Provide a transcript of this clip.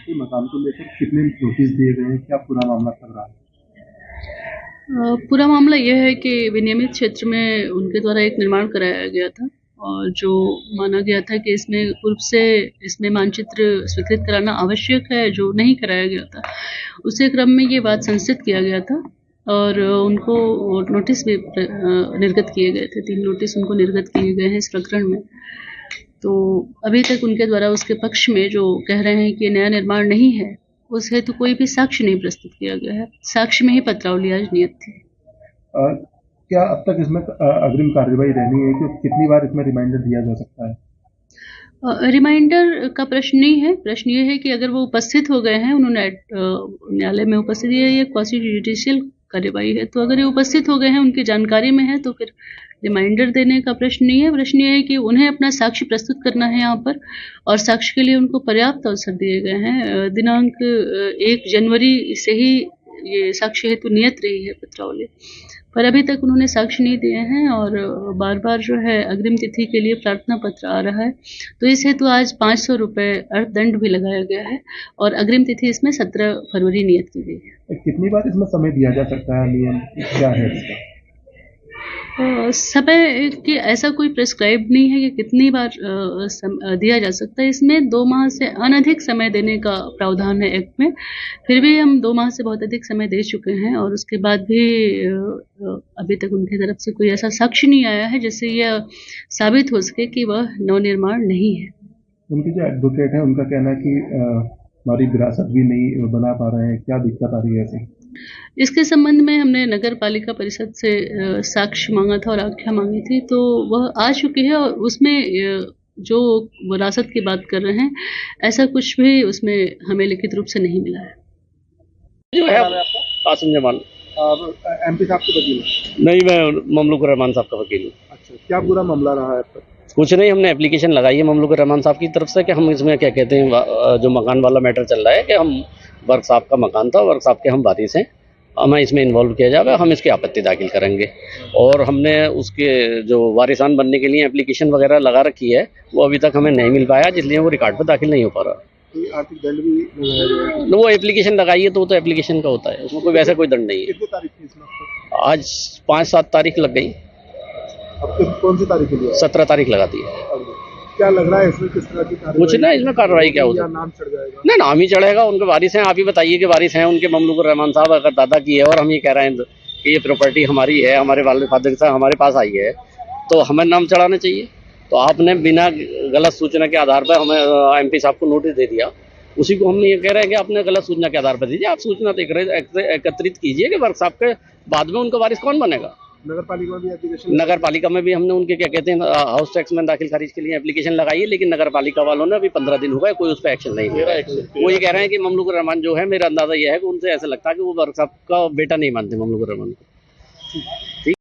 के मकान को लेकर कितने नोटिस दिए गए हैं, क्या पूरा मामला चल रहा है? पूरा मामला यह है कि विनियमित क्षेत्र में उनके द्वारा एक निर्माण कराया गया था और जो माना गया था कि इसमें पूर्व से इसमें मानचित्र स्वीकृत कराना आवश्यक है, जो नहीं कराया गया था, उसी क्रम में ये बात संस्थित किया गया था और उनको नोटिस भी निर्गत किए गए थे। 3 नोटिस उनको निर्गत किए गए हैं इस प्रकरण में। तो अभी तक उनके द्वारा उसके पक्ष में जो कह रहे हैं कि नया निर्माण नहीं है, उस हेतु कोई भी साक्ष्य नहीं प्रस्तुत किया गया है। साक्ष्य में ही पत्रावली आज नियत थी। क्या अब तक इसमें अग्रिम कार्रवाई रहनी है कि कितनी बार इसमें रिमाइंडर दिया जा सकता है? रिमाइंडर का प्रश्न नहीं है। प्रश्न ये है कि अगर वो उपस्थित हो गए हैं, उन्होंने न्यायालय में उपस्थित, ये क्वासी जुडिशियल कार्यवाही है, तो अगर ये उपस्थित हो गए हैं, उनकी जानकारी में है, तो फिर रिमाइंडर देने का प्रश्न नहीं है। प्रश्न ये है कि उन्हें अपना साक्ष्य प्रस्तुत करना है यहाँ पर, और साक्ष्य के लिए उनको पर्याप्त अवसर दिए गए हैं। दिनांक 1 जनवरी से ही ये साक्ष्य हेतु नियत रही है पत्रावली, पर अभी तक उन्होंने साक्ष्य नहीं दिए हैं और बार बार जो है अग्रिम तिथि के लिए प्रार्थना पत्र आ रहा है। तो इस हेतु आज 500 रुपये अर्थदंड भी लगाया गया है और अग्रिम तिथि इसमें 17 फरवरी नियत की गई है। कितनी बार इसमें समय दिया जा सकता है? नियम क्या है इसका? समय की ऐसा कोई प्रिस्क्राइब नहीं है कि कितनी बार दिया जा सकता है। इसमें 2 माह से अनधिक समय देने का प्रावधान है एक्ट में। फिर भी हम 2 माह से बहुत अधिक समय दे चुके हैं और उसके बाद भी अभी तक उनकी तरफ से कोई ऐसा साक्ष्य नहीं आया है जिससे यह साबित हो सके कि वह नवनिर्माण नहीं है। उनके जो एडवोकेट हैं, उनका कहना है कि हमारी विरासत भी नहीं बना पा रहे हैं, क्या दिक्कत आ रही है ऐसे? इसके संबंध में हमने नगर पालिका परिषद से साक्ष्य मांगा था और आख्या मांगी थी, तो वह आ चुकी है और उसमें जो विरासत की बात कर रहे हैं, ऐसा कुछ भी उसमें हमें लिखित रूप से नहीं मिला है। जो है कासिम जमान। एमपी साहब के वकील? नहीं, मैं ममलूक रहमान साहब का वकील हूँ। अच्छा, क्या पूरा मामला रहा है अब तक? कुछ नहीं, हमने एप्लीकेशन लगाई है ममलूक रहमान साहब की तरफ से कि हम इसमें क्या कहते हैं, जो मकान वाला मैटर चल रहा है कि हम वर्क साहब का मकान था, वर्क साहब के हम वारिस हैं, हमें इसमें इन्वॉल्व किया जाए, हम इसकी आपत्ति दाखिल करेंगे। और हमने उसके जो वारिसान बनने के लिए एप्लीकेशन वगैरह लगा रखी है, वो अभी तक हमें नहीं मिल पाया, जिसलिए वो रिकॉर्ड पर दाखिल नहीं हो पा रहा। आर्थिक दंड भी लगाया गया? वो एप्लीकेशन लगाई है तो एप्लीकेशन का होता है, उसमें कोई वैसा कोई दंड नहीं है। कितनी तारीख थी इसमें? आज 5-7 तारीख लग गई। अब कौन सी तारीख के लिए? 17 तारीख लगा दी है। क्या लग रहा है इसमें, किस तरह की कार्रवाई? कुछ ना, इसमें कार्रवाई क्या होती है? नाम चढ़ जाएगा? नहीं, नाम ही चढ़ेगा, उनके वारिस हैं। आप ही बताइए कि वारिस हैं उनके ममलूक रहमान साहब, अगर दादा की है और हम ये कह रहे हैं कि ये प्रॉपर्टी हमारी है, हमारे वालिद फादर साहब हमारे पास आई है, तो हमें नाम चढ़ाना चाहिए। तो आपने बिना गलत सूचना के आधार पर हमें एमपी साहब को नोटिस दे दिया, उसी को हम ये कह रहे हैं कि आपने गलत सूचना के आधार पर दीजिए। आप सूचना एकत्रित कीजिए कि वर्क साहब के बाद में उनका वारिस कौन बनेगा। नगर पालिका में भी हमने उनके क्या कहते हैं हाउस टैक्स में दाखिल खारिज के लिए एप्लीकेशन लगाई है, लेकिन नगर पालिका वालों ने अभी 15 दिन हो गए, कोई उस पर एक्शन नहीं लिया। वो ये कह रहे हैं कि ममलूक रहमान जो है, मेरा अंदाजा यह है कि उनसे ऐसा लगता है कि वो वर्क साहब का बेटा नहीं मानते ममलूक रहमान को। ठीक।